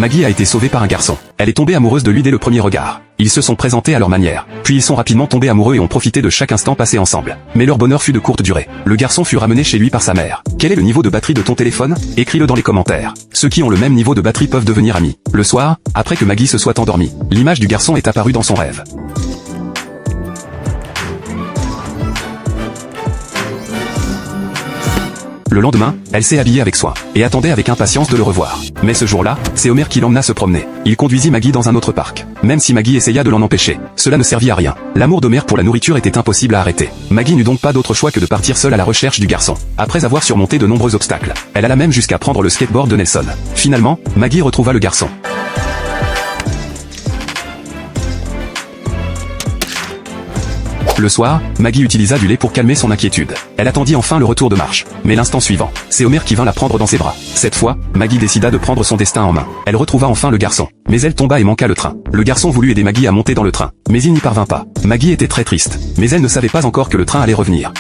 Maggie a été sauvée par un garçon. Elle est tombée amoureuse de lui dès le premier regard. Ils se sont présentés à leur manière. Puis ils sont rapidement tombés amoureux et ont profité de chaque instant passé ensemble. Mais leur bonheur fut de courte durée. Le garçon fut ramené chez lui par sa mère. Quel est le niveau de batterie de ton téléphone? Écris-le dans les commentaires. Ceux qui ont le même niveau de batterie peuvent devenir amis. Le soir, après que Maggie se soit endormie, l'image du garçon est apparue dans son rêve. Le lendemain, elle s'est habillée avec soin, et attendait avec impatience de le revoir. Mais ce jour-là, c'est Homer qui l'emmena se promener. Il conduisit Maggie dans un autre parc. Même si Maggie essaya de l'en empêcher, cela ne servit à rien. L'amour d'Homer pour la nourriture était impossible à arrêter. Maggie n'eut donc pas d'autre choix que de partir seule à la recherche du garçon. Après avoir surmonté de nombreux obstacles, elle alla même jusqu'à prendre le skateboard de Nelson. Finalement, Maggie retrouva le garçon. Le soir, Maggie utilisa du lait pour calmer son inquiétude. Elle attendit enfin le retour de marche. Mais l'instant suivant, c'est Homer qui vint la prendre dans ses bras. Cette fois, Maggie décida de prendre son destin en main. Elle retrouva enfin le garçon. Mais elle tomba et manqua le train. Le garçon voulut aider Maggie à monter dans le train. Mais il n'y parvint pas. Maggie était très triste. Mais elle ne savait pas encore que le train allait revenir.